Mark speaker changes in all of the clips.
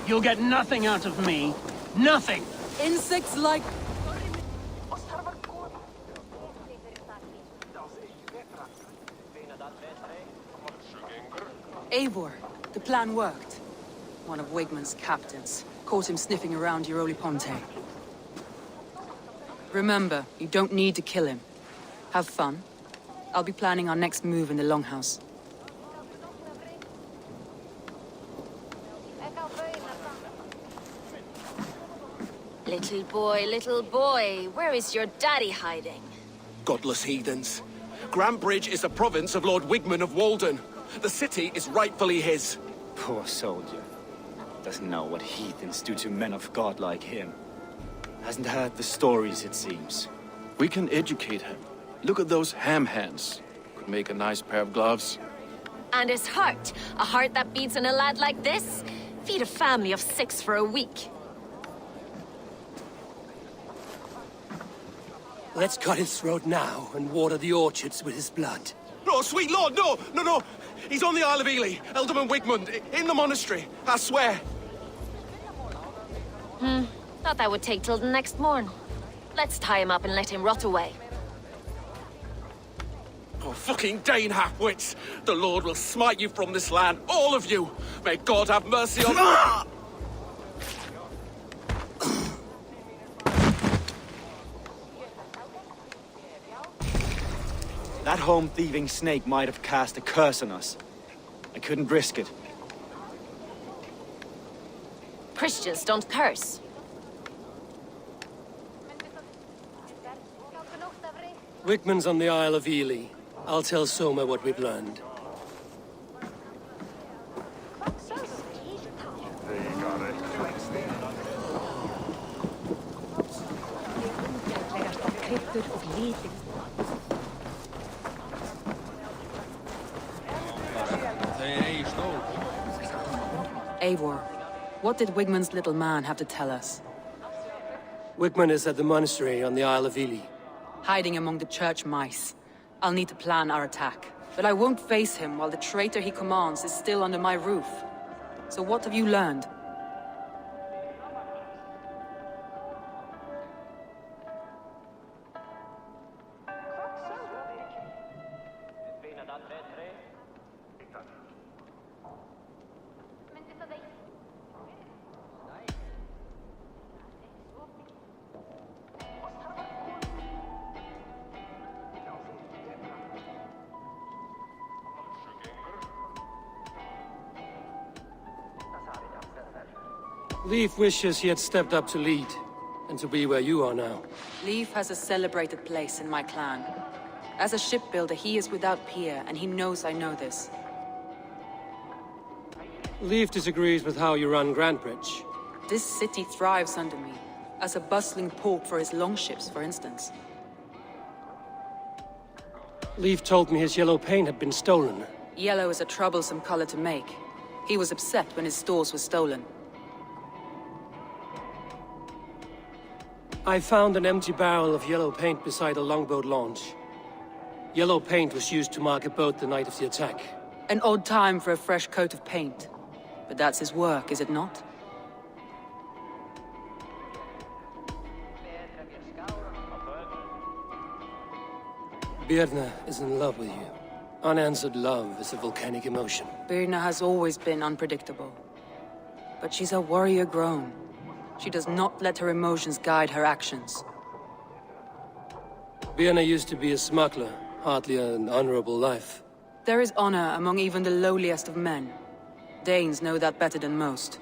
Speaker 1: You'll get nothing out of me. Nothing!
Speaker 2: Insects like... Eivor, the plan worked. One of Wigmund's captains caught him sniffing around Ponte. Remember, you don't need to kill him. Have fun. I'll be planning our next move in the Longhouse.
Speaker 3: Little boy, where is your daddy hiding?
Speaker 4: Godless heathens. Grantebridge is a province of Lord Wigmund of Walden. The city is rightfully his.
Speaker 5: Poor soldier. Doesn't know what heathens do to men of God like him. Hasn't heard the stories, it seems.
Speaker 6: We can educate him. Look at those ham hands. Could make a nice pair of gloves.
Speaker 3: And his heart. A heart that beats in a lad like this? Feed a family of 6 for a week.
Speaker 7: Let's cut his throat now and water the orchards with his blood.
Speaker 4: No, sweet lord, no! He's on the Isle of Ely, Ealdorman Wigmund, in the monastery, I swear.
Speaker 3: Thought that would take till the next morn. Let's tie him up and let him rot away.
Speaker 4: Oh, fucking Dane half-wits! The Lord will smite you from this land, all of you! May God have mercy on...
Speaker 5: That home-thieving snake might have cast a curse on us. I couldn't risk it.
Speaker 3: Christians don't curse.
Speaker 7: Wigmund's on the Isle of Ely. I'll tell Soma what we've learned.
Speaker 2: Eivor, what did Wigmund's little man have to tell us?
Speaker 7: Wigmund is at the monastery on the Isle of Ely.
Speaker 2: Hiding among the church mice. I'll need to plan our attack. But I won't face him while the traitor he commands is still under my roof. So what have you learned?
Speaker 7: Leif wishes he had stepped up to lead, and to be where you are now.
Speaker 2: Leif has a celebrated place in my clan. As a shipbuilder, he is without peer, and he knows I know this.
Speaker 7: Leif disagrees with how you run Grantebridge.
Speaker 2: This city thrives under me, as a bustling port for his longships, for instance.
Speaker 7: Leif told me his yellow paint had been stolen.
Speaker 2: Yellow is a troublesome color to make. He was upset when his stores were stolen.
Speaker 7: I found an empty barrel of yellow paint beside a longboat launch. Yellow paint was used to mark a boat the night of the attack.
Speaker 2: An odd time for a fresh coat of paint. But that's his work, is it not?
Speaker 7: Birna is in love with you. Unanswered love is a volcanic emotion.
Speaker 2: Birna has always been unpredictable. But she's a warrior grown. She does not let her emotions guide her actions.
Speaker 7: Birna used to be a smuggler, hardly an honorable life.
Speaker 2: There is honor among even the lowliest of men. Danes know that better than most.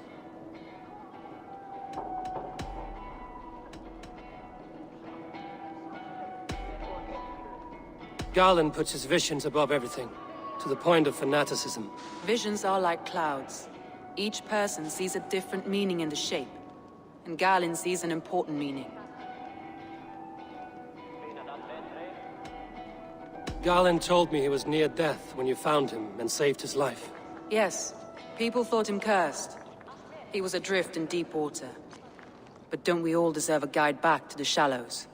Speaker 7: Garland puts his visions above everything, to the point of fanaticism.
Speaker 2: Visions are like clouds. Each person sees a different meaning in the shape, and Galen sees an important meaning.
Speaker 7: Garland told me he was near death when you found him and saved his life.
Speaker 2: Yes, people thought him cursed. He was adrift in deep water. But don't we all deserve a guide back to the shallows?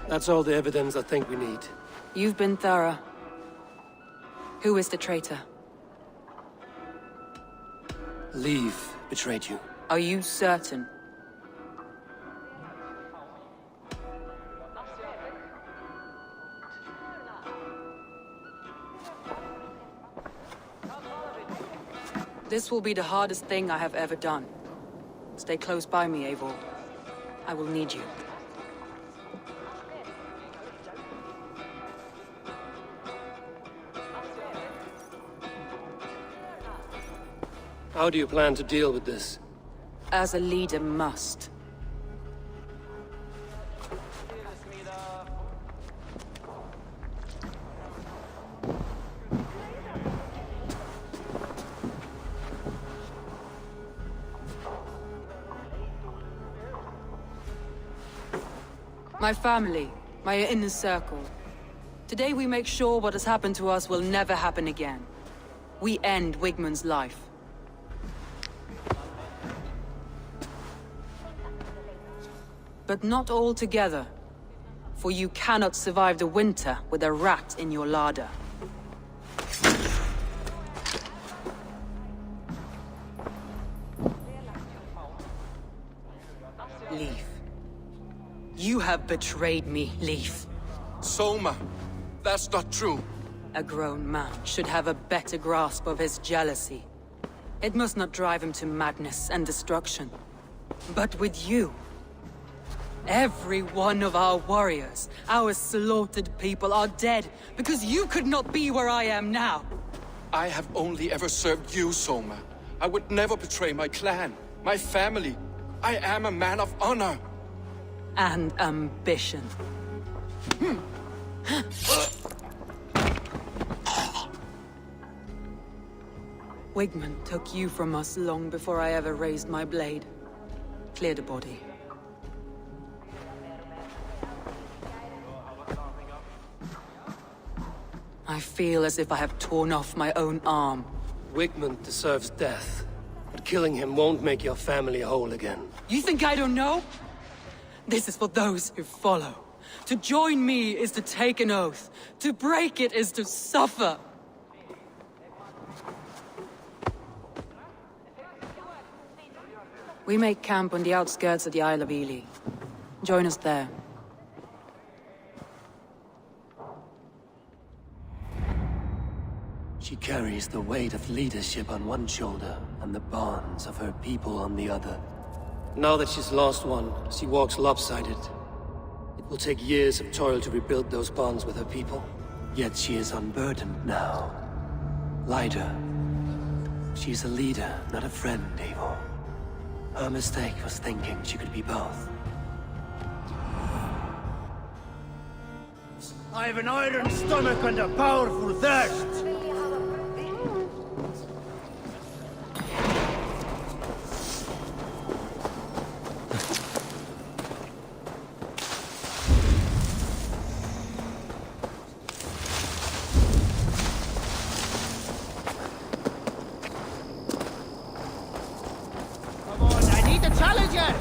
Speaker 7: That's all the evidence I think we need.
Speaker 2: You've been thorough. Who is the traitor?
Speaker 7: Leave betrayed you.
Speaker 2: Are you certain? This will be the hardest thing I have ever done. Stay close by me, Eivor. I will need you.
Speaker 7: How do you plan to deal with this?
Speaker 2: As a leader must. My family, my inner circle. Today we make sure what has happened to us will never happen again. We end Wigmund's life. But not all together. For you cannot survive the winter with a rat in your larder. Leaf. You have betrayed me, Leaf.
Speaker 4: Soma, that's not true.
Speaker 2: A grown man should have a better grasp of his jealousy. It must not drive him to madness and destruction. But with you... every one of our warriors, our slaughtered people are dead because you could not be where I am now.
Speaker 4: I have only ever served you, Soma. I would never betray my clan, my family. I am a man of honor.
Speaker 2: And ambition. Wigmund took you from us long before I ever raised my blade. Clear the body. I feel as if I have torn off my own arm.
Speaker 7: Wigmund deserves death, but killing him won't make your family whole again.
Speaker 2: You think I don't know? This is for those who follow. To join me is to take an oath. To break it is to suffer. We make camp on the outskirts of the Isle of Ely. Join us there.
Speaker 7: She carries the weight of leadership on one shoulder and the bonds of her people on the other. Now that she's lost one, she walks lopsided. It will take years of toil to rebuild those bonds with her people. Yet she is unburdened now. Lighter. She is a leader, not a friend, Eivor. Her mistake was thinking she could be both.
Speaker 1: I have an iron stomach and a powerful thirst. challenger!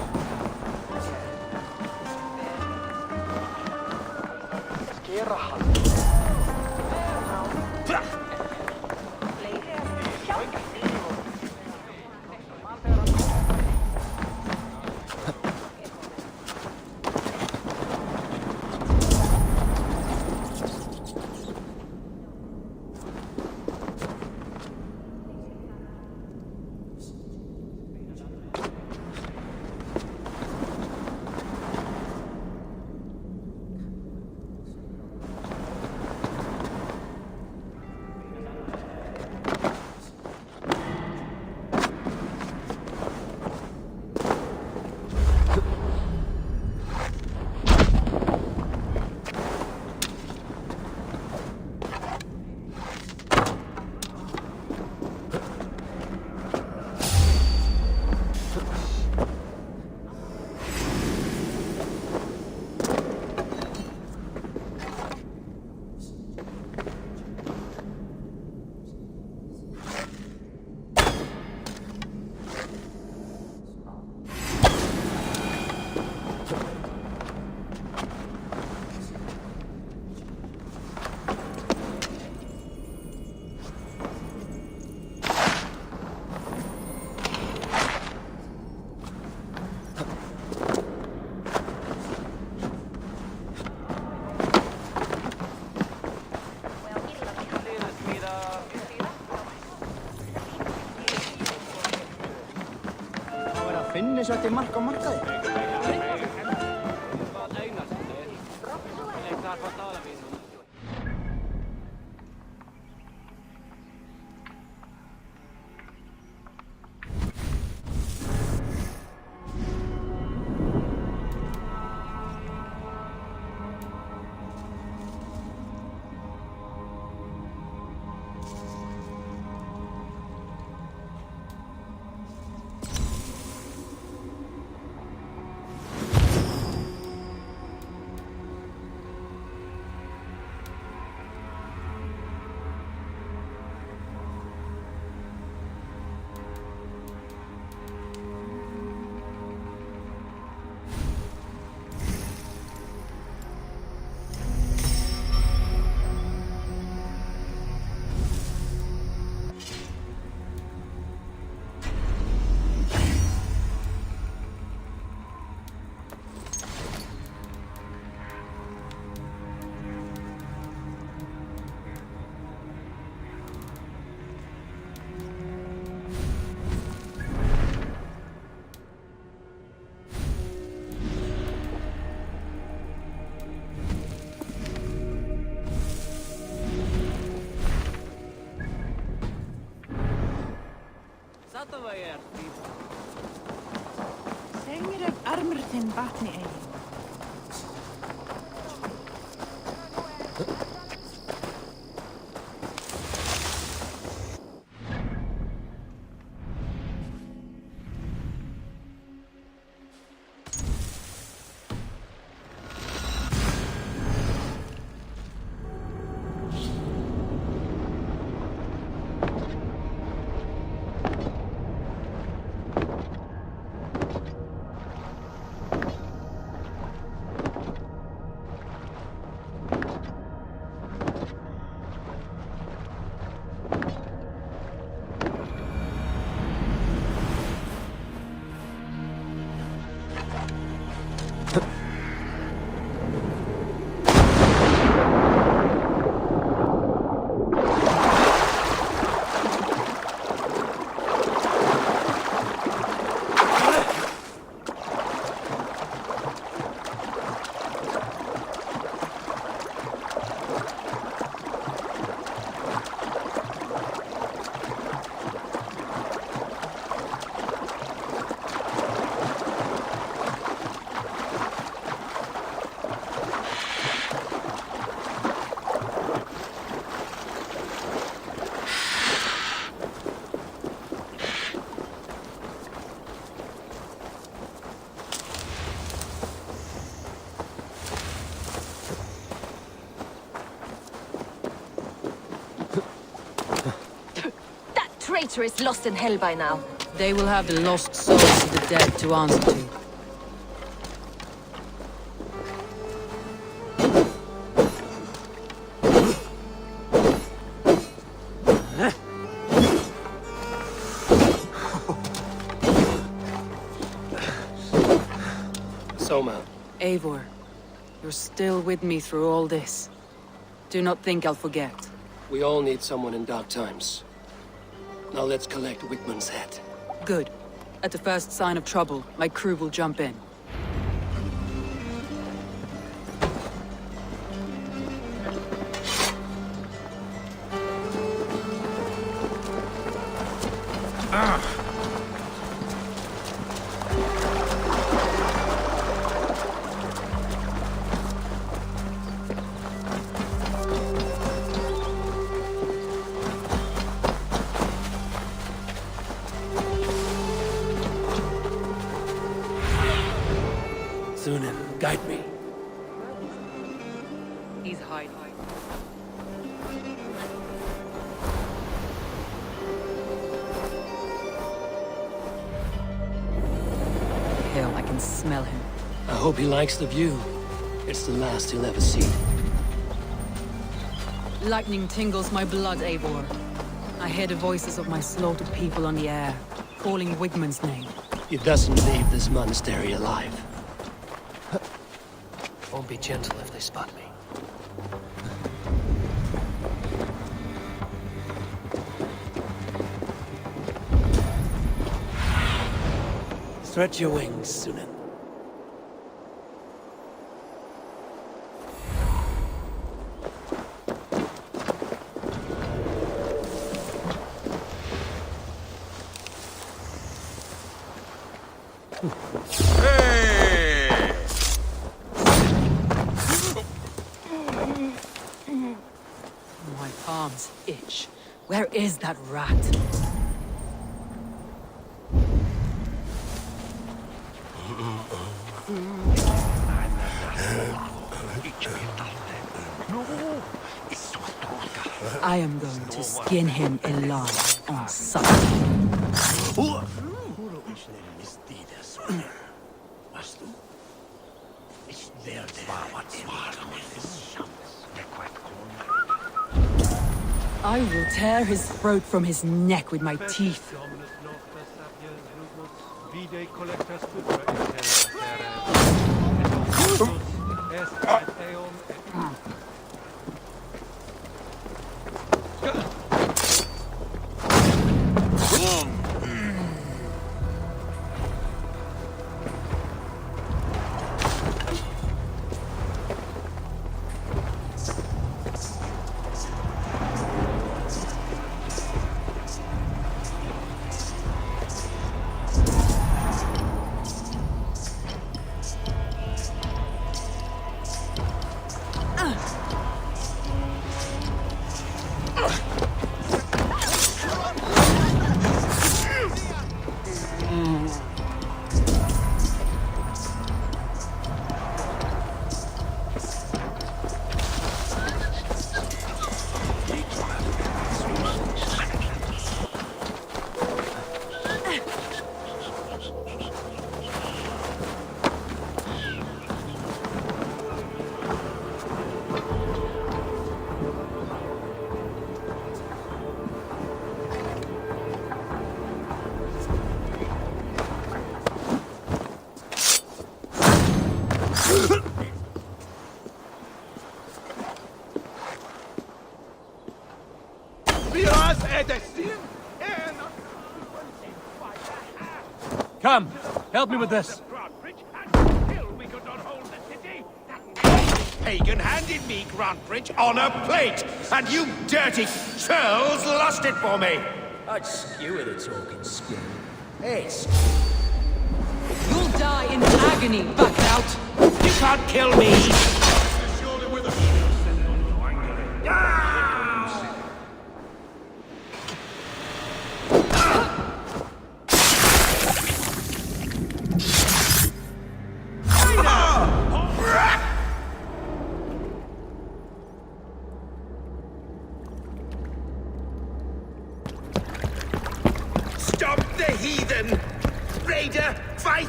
Speaker 8: Finni svo til mark á markaði.
Speaker 9: Segir ef armur þinn vatni ein.
Speaker 3: That traitor is lost in hell by now.
Speaker 2: They will have the lost souls of the dead to answer to.
Speaker 7: Soma.
Speaker 2: Eivor, you're still with me through all this. Do not think I'll forget.
Speaker 7: We all need someone in dark times. Now let's collect Wickman's head.
Speaker 2: Good. At the first sign of trouble, my crew will jump in.
Speaker 7: Sunan, guide me.
Speaker 2: He's hiding. Hell, I can smell him.
Speaker 7: I hope he likes the view. It's the last he'll ever see.
Speaker 2: Lightning tingles my blood, Eivor. I hear the voices of my slaughtered people on the air, calling Wigmund's name.
Speaker 7: He doesn't leave this monastery alive. Won't be gentle if they spot me. Stretch your wings, Sunan.
Speaker 2: My palms itch. Where is that rat? I am going to skin him alive on sight. I will tear his throat from his neck with my teeth.
Speaker 1: Come, help me with this.
Speaker 8: Pagan handed me Grantbridge on a plate, and you dirty churls lost it for me!
Speaker 10: I'd skewer the talking skin. Hey,
Speaker 2: You'll die in agony, back out!
Speaker 8: You can't kill me! Stop the heathen!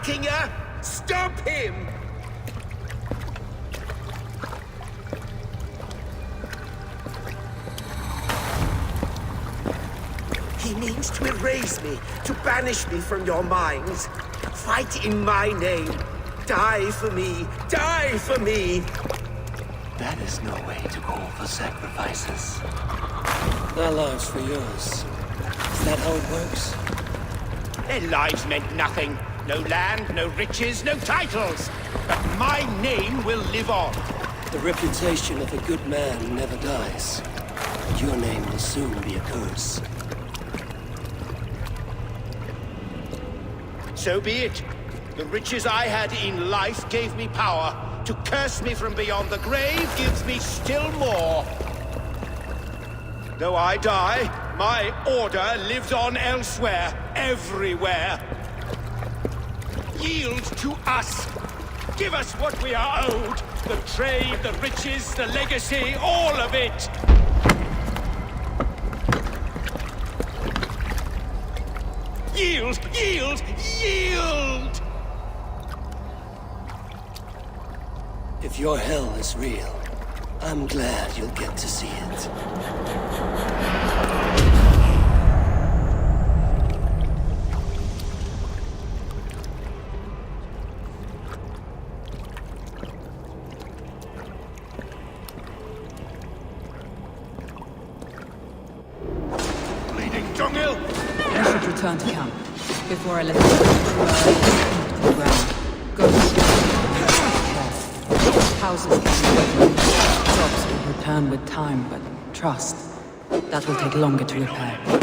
Speaker 8: Vikinger! Stop him! He means to erase me, to banish me from your minds. Fight in my name. Die for me. Die for me.
Speaker 7: That is no way to call for sacrifices. Our lives for yours. Is that how it works?
Speaker 8: Their lives meant nothing. No land, no riches, no titles. But my name will live on.
Speaker 7: The reputation of a good man never dies. But your name will soon be a curse.
Speaker 8: So be it. The riches I had in life gave me power. To curse me from beyond the grave gives me still more. Though I die, my order lives on elsewhere, everywhere. Yield to us. Give us what we are owed. The trade, the riches, the legacy, all of it. Yield! Yield! Yield!
Speaker 7: If your hell is real, I'm glad you'll get to see it.
Speaker 8: Bleeding dunghill!
Speaker 2: You should return to camp before I let you to the ground. Go. Houses can be jobs will return with time, but trust. That will take longer to repair. But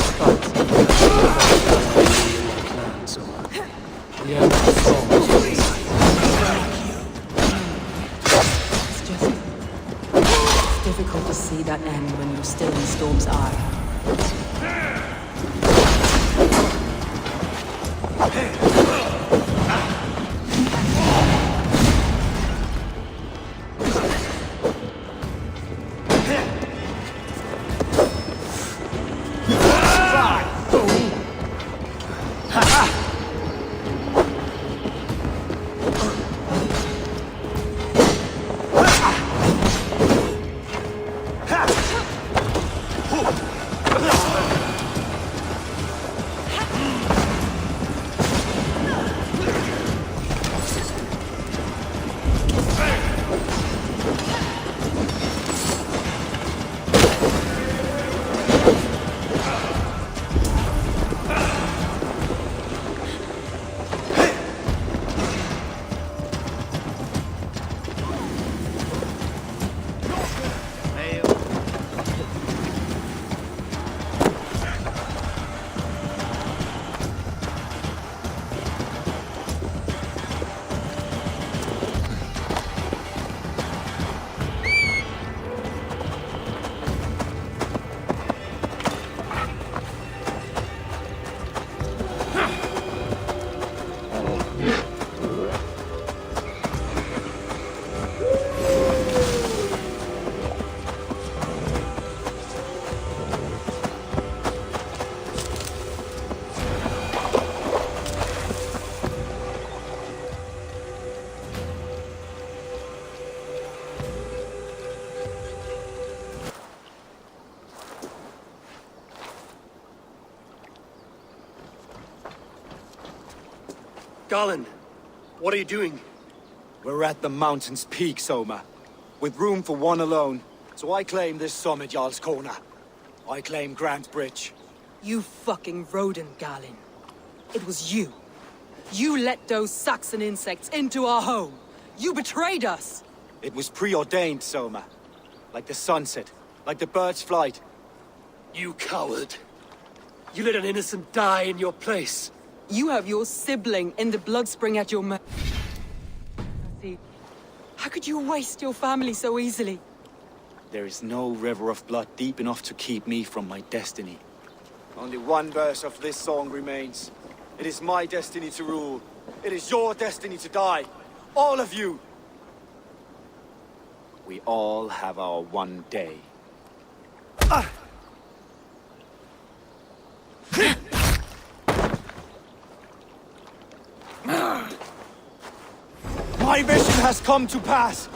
Speaker 2: it's just it's difficult to see that end when you're still in Storm's eye.
Speaker 7: Garland, what are you doing?
Speaker 5: We're at the mountain's peak, Soma. With room for one alone. So I claim this summit, Jarl's Corner. I claim Grant Bridge.
Speaker 2: You fucking rodent, Galen. It was you. You let those Saxon insects into our home. You betrayed us.
Speaker 5: It was preordained, Soma. Like the sunset, like the bird's flight.
Speaker 7: You coward. You let an innocent die in your place.
Speaker 2: You have your sibling in the blood spring at your mercy. How could you waste your family so easily?
Speaker 5: There is no river of blood deep enough to keep me from my destiny. Only one verse of this song remains. It is my destiny to rule. It is your destiny to die. All of you. We all have our one day. My vision has come to pass.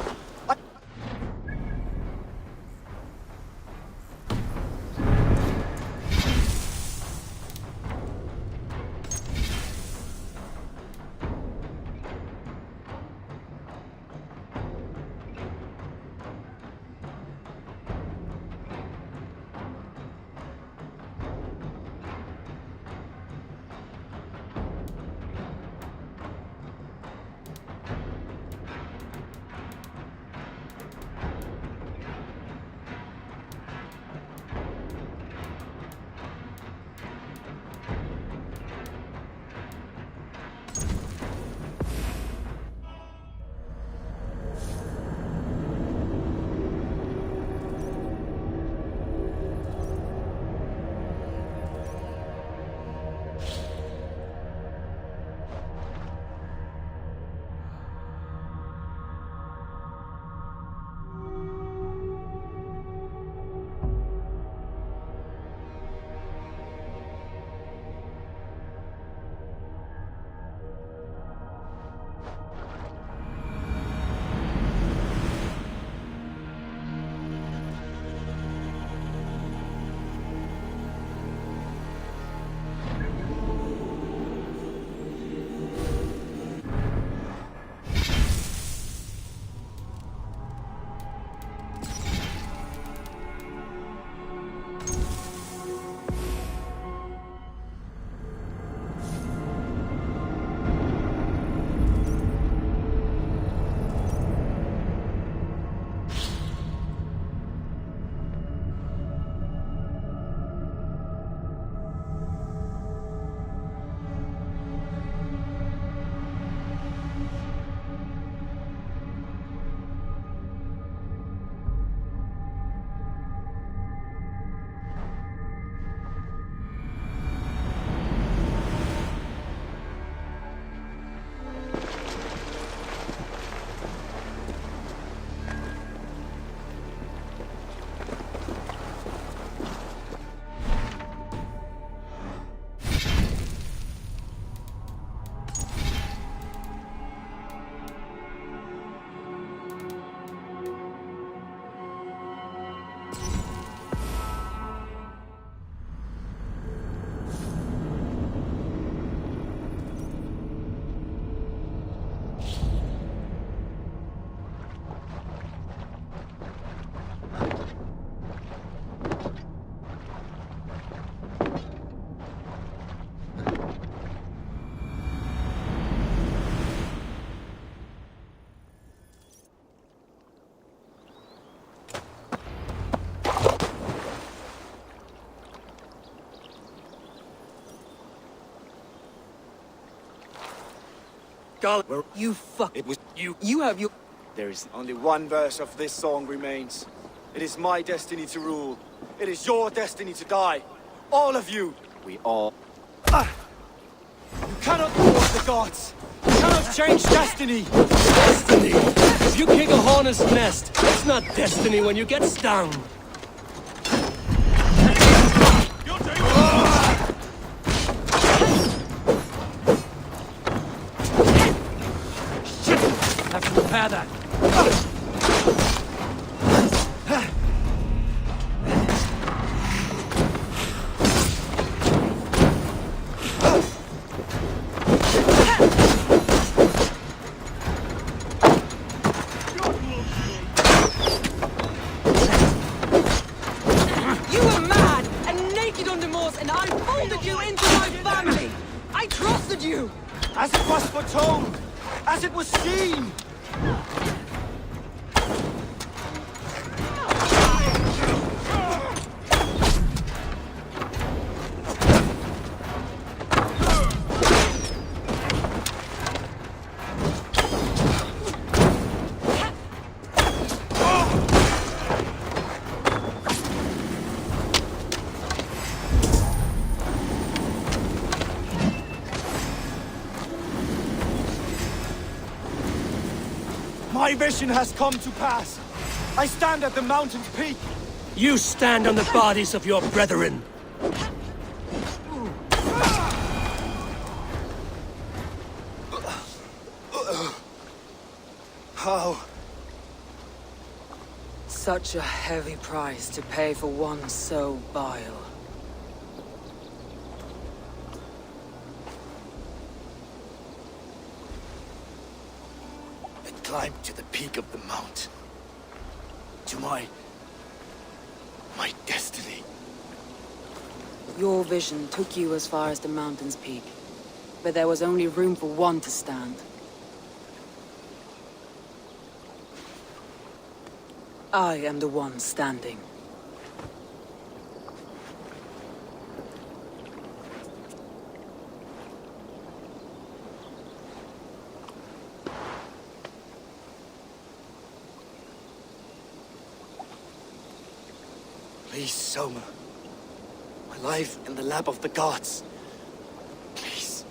Speaker 2: You fuck.
Speaker 5: It was you.
Speaker 2: You have your...
Speaker 5: There is only one verse of this song remains. It is my destiny to rule. It is your destiny to die. All of you. We all. You cannot thwart the gods. You cannot change destiny.
Speaker 7: Destiny! If you kick a hornet's nest, it's not destiny when you get stung.
Speaker 2: Have to repair that. You were mad and naked on the moors, and I folded you into my family. I trusted you.
Speaker 5: As it was foretold. As it was seen. My vision has come to pass. I stand at the mountain's peak.
Speaker 7: You stand on the bodies of your brethren.
Speaker 5: How?
Speaker 2: Such a heavy price to pay for one so vile.
Speaker 5: I climbed to the peak of the mountain. To my destiny.
Speaker 2: Your vision took you as far as the mountain's peak. But there was only room for one to stand. I am the one standing.
Speaker 5: Please, Soma. My life in the lap of the gods. Please.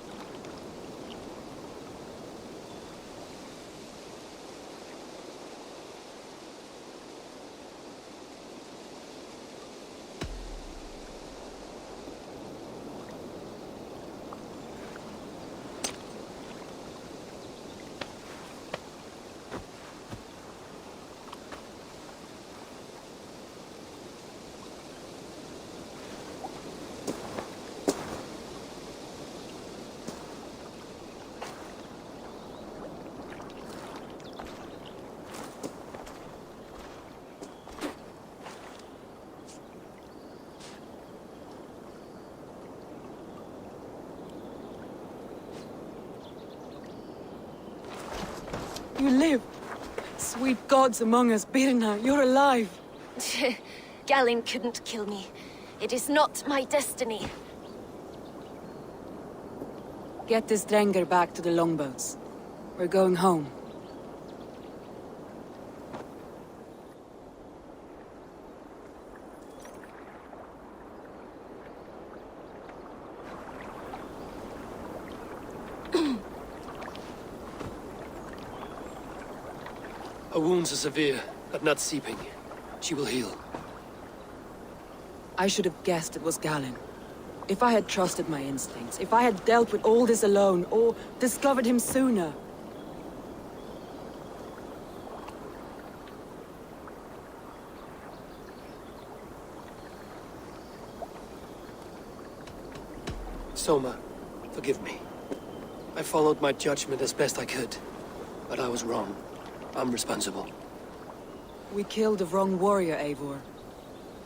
Speaker 2: You live! Sweet gods among us, Birna, you're alive!
Speaker 3: Galen couldn't kill me. It is not my destiny.
Speaker 2: Get this Drenger back to the longboats. We're going home.
Speaker 7: Her wounds are severe, but not seeping. She will heal.
Speaker 2: I should have guessed it was Galen. If I had trusted my instincts, if I had dealt with all this alone, or discovered him sooner.
Speaker 7: Soma, forgive me. I followed my judgment as best I could, but I was wrong. I'm responsible.
Speaker 2: We killed the wrong warrior, Eivor.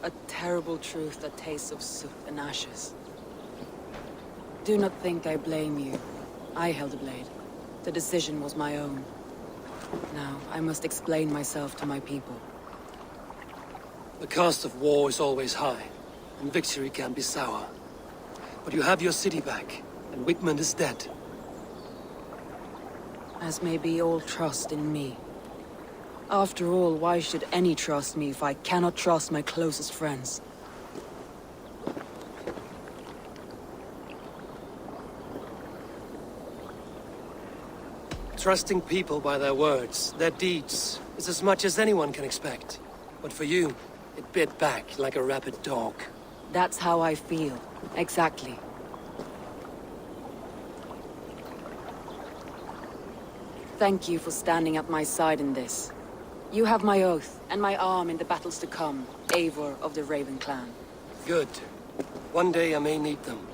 Speaker 2: A terrible truth that tastes of soot and ashes. Do not think I blame you. I held the blade. The decision was my own. Now, I must explain myself to my people.
Speaker 7: The cost of war is always high, and victory can be sour. But you have your city back, and Wigmund is dead.
Speaker 2: As may be all trust in me. After all, why should any trust me if I cannot trust my closest friends?
Speaker 7: Trusting people by their words, their deeds, is as much as anyone can expect. But for you, it bit back like a rabid dog.
Speaker 2: That's how I feel. Exactly. Thank you for standing at my side in this. You have my oath, and my arm in the battles to come, Eivor of the Raven clan.
Speaker 7: Good. One day I may need them.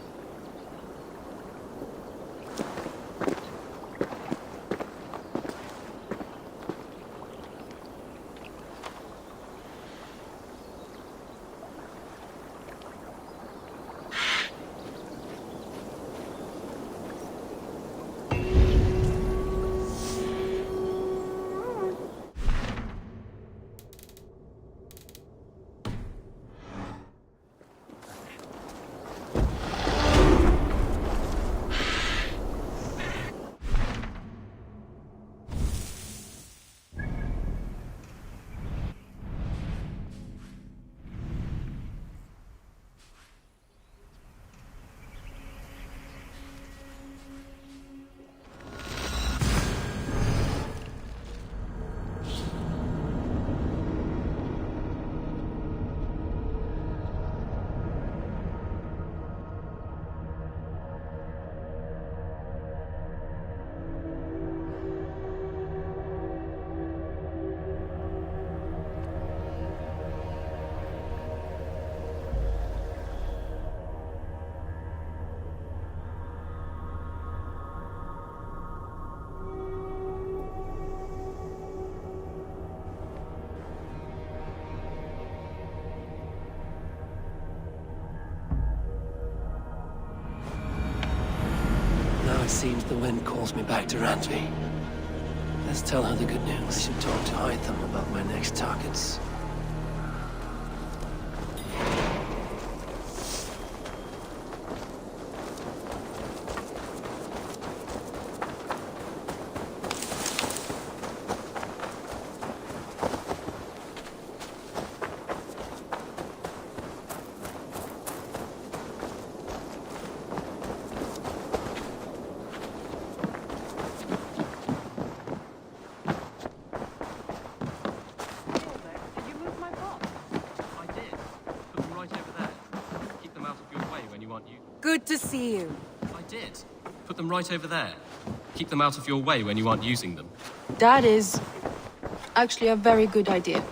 Speaker 7: seems the wind calls me back to Randvi. Let's tell her the good news. I should talk to Hytham about my next targets.
Speaker 2: Good to see you.
Speaker 11: I did. Put them right over there. Keep them out of your way when you aren't using them.
Speaker 9: That is actually a very good idea.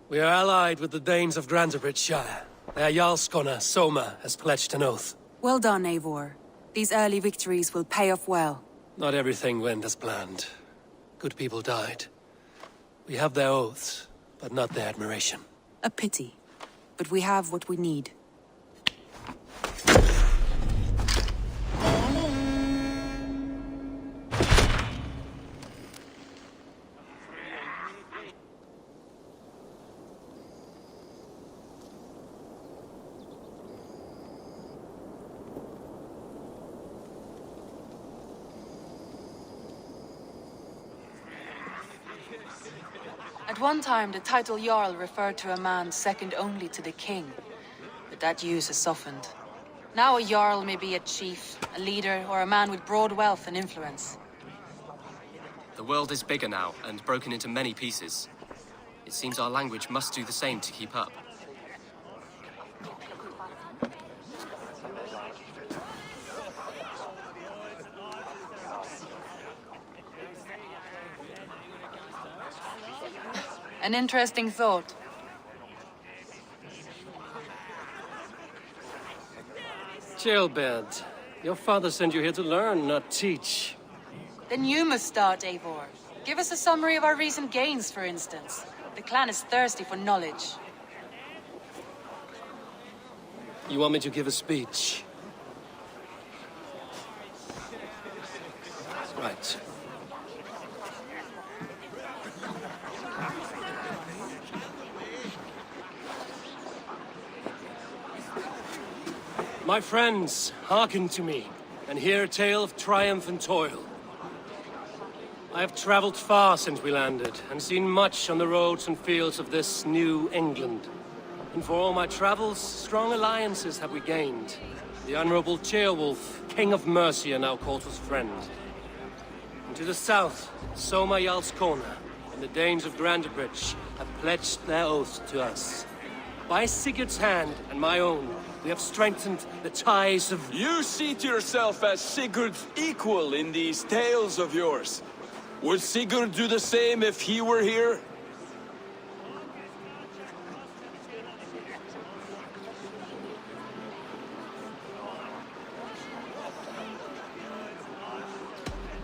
Speaker 7: We are allied with the Danes of Grantebridgeshire. Their Jarlskona, Soma, has pledged an oath.
Speaker 2: Well done, Eivor. These early victories will pay off well.
Speaker 7: Not everything went as planned. Good people died. We have their oaths, but not their admiration.
Speaker 2: A pity. But we have what we need. At one time, the title Jarl referred to a man second only to the king. But that use has softened. Now a Jarl may be a chief, a leader, or a man with broad wealth and influence.
Speaker 11: The world is bigger now, and broken into many pieces. It seems our language must do the same to keep up.
Speaker 2: An interesting thought.
Speaker 7: Jailbird, your father sent you here to learn, not teach.
Speaker 2: Then you must start, Eivor. Give us a summary of our recent gains, for instance. The clan is thirsty for knowledge.
Speaker 7: You want me to give a speech? Right. My friends, hearken to me, and hear a tale of triumph and toil. I have traveled far since we landed, and seen much on the roads and fields of this new England. And for all my travels, strong alliances have we gained. The Honorable Ceolwulf, King of Mercia, now calls us friend. And to the south, Soma Jarlskona, and the Danes of Grantebridge have pledged their oath to us. By Sigurd's hand and my own, we have strengthened the ties of...
Speaker 12: You see to yourself as Sigurd's equal in these tales of yours. Would Sigurd do the same if he were here?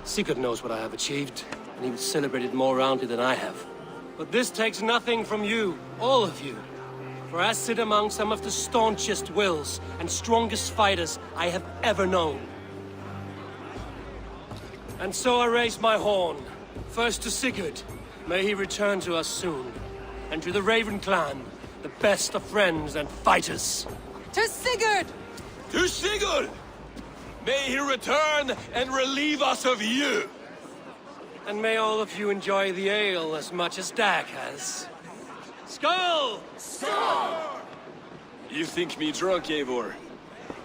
Speaker 7: Sigurd knows what I have achieved, and he would celebrate it more roundly than I have. But this takes nothing from you, all of you. For I sit among some of the staunchest wills and strongest fighters I have ever known. And so I raise my horn, first to Sigurd, may he return to us soon, and to the Raven clan, the best of friends and fighters.
Speaker 2: To Sigurd!
Speaker 12: To Sigurd! May he return and relieve us of you!
Speaker 7: And may all of you enjoy the ale as much as Dag has. Skull!
Speaker 12: Skull! You think me drunk, Eivor?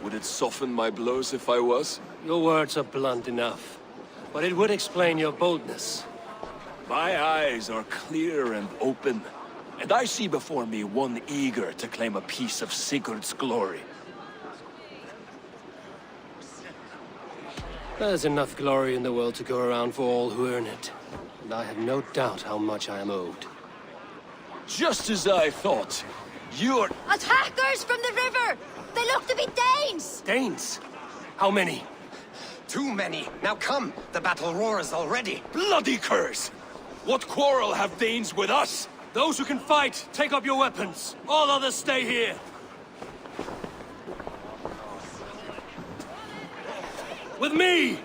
Speaker 12: Would it soften my blows if I was?
Speaker 7: Your words are blunt enough, but it would explain your boldness.
Speaker 12: My eyes are clear and open, and I see before me one eager to claim a piece of Sigurd's glory.
Speaker 7: There's enough glory in the world to go around for all who earn it, and I have no doubt how much I am owed.
Speaker 12: Just as I thought. You're...
Speaker 3: Attackers from the river! They look to be Danes!
Speaker 7: Danes? How many?
Speaker 10: Too many. Now come, the battle roars already.
Speaker 12: Bloody curse! What quarrel have Danes with us?
Speaker 7: Those who can fight, take up your weapons. All others stay here.
Speaker 10: With me!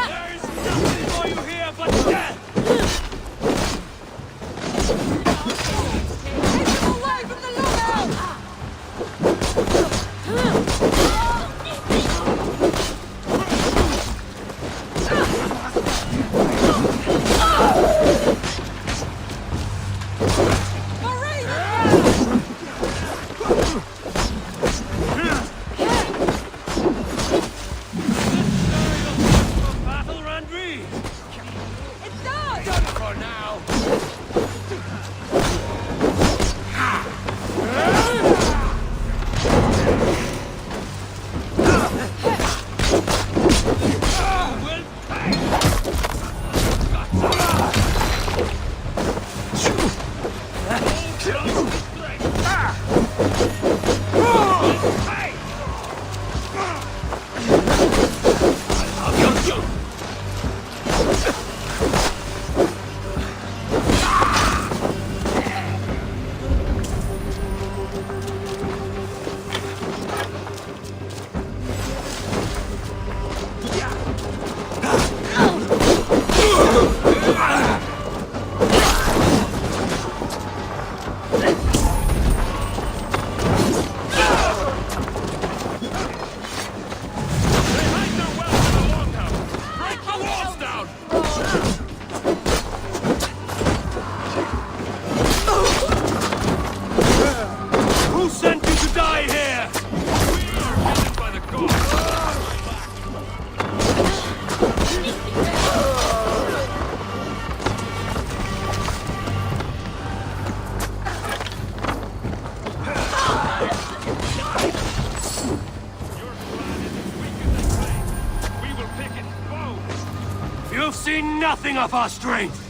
Speaker 12: There's nothing for you here but death! Battle, Randri!
Speaker 9: It's done!
Speaker 12: Done for now! Will pay! Who sent you to die here? We are headed by the gods. We will pick its bones. You've seen nothing of our strength.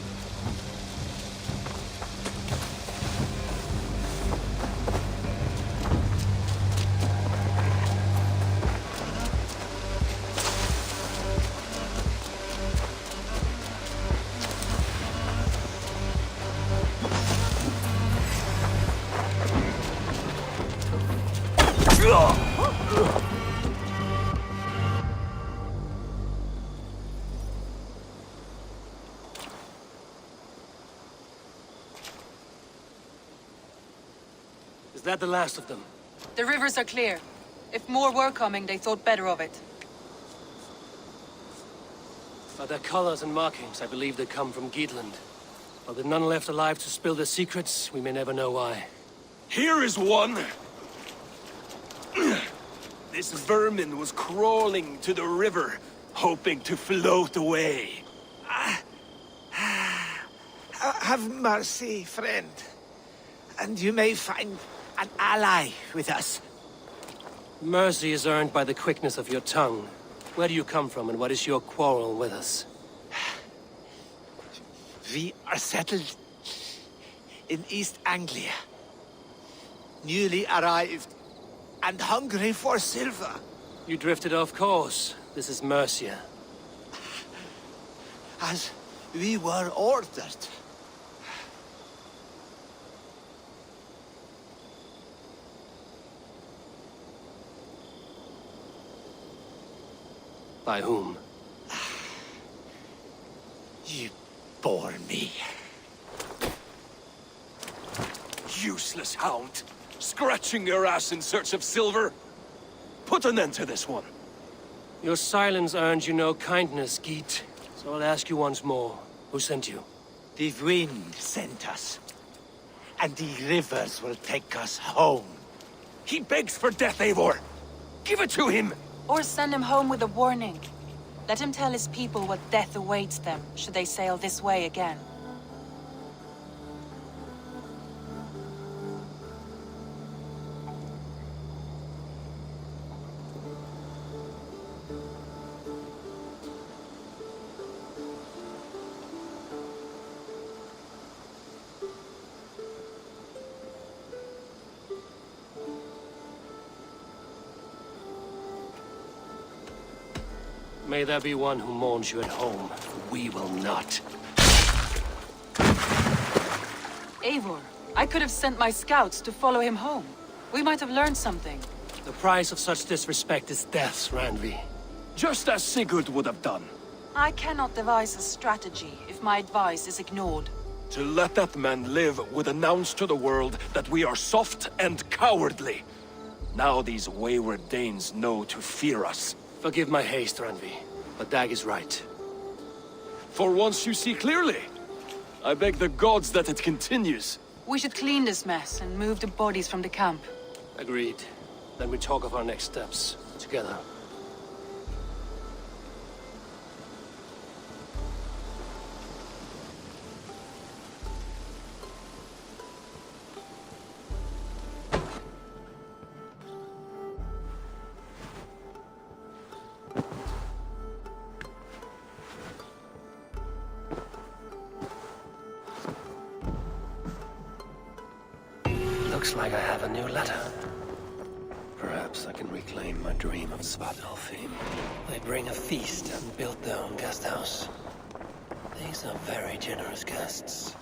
Speaker 7: Is that the last of them?
Speaker 2: The rivers are clear. If more were coming, they thought better of it.
Speaker 7: By their colors and markings, I believe they come from Geatland. While there are none left alive to spill their secrets, we may never know why.
Speaker 12: Here is one. This vermin was crawling to the river, hoping to float away.
Speaker 8: Have mercy, friend. And you may find an ally with us.
Speaker 7: Mercy is earned by the quickness of your tongue. Where do you come from, and what is your quarrel with us?
Speaker 8: We are settled in East Anglia. Newly arrived and hungry for silver.
Speaker 7: You drifted off course. This is Mercia.
Speaker 8: As we were ordered.
Speaker 7: By whom?
Speaker 8: You bore me.
Speaker 12: Useless hound! Scratching your ass in search of silver! Put an end to this one!
Speaker 7: Your silence earned you no kindness, Geet. So I'll ask you once more. Who sent you?
Speaker 8: The wind sent us. And the rivers will take us home.
Speaker 12: He begs for death, Eivor! Give it to him!
Speaker 2: Or send him home with a warning. Let him tell his people what death awaits them, should they sail this way again.
Speaker 7: May there be one who mourns you at home. We will not.
Speaker 2: Eivor, I could have sent my scouts to follow him home. We might have learned something.
Speaker 7: The price of such disrespect is death, Randvi.
Speaker 12: Just as Sigurd would have done.
Speaker 2: I cannot devise a strategy if my advice is ignored.
Speaker 12: To let that man live would announce to the world that we are soft and cowardly. Now these wayward Danes know to fear us.
Speaker 7: Forgive my haste, Randvi, but Dag is right.
Speaker 12: For once you see clearly. I beg the gods that it continues.
Speaker 2: We should clean this mess and move the bodies from the camp.
Speaker 7: Agreed. Then we talk of our next steps, together. Looks like I have a new letter. Perhaps I can reclaim my dream of Svartalfheim. They bring a feast and build their own guest house. These are very generous guests.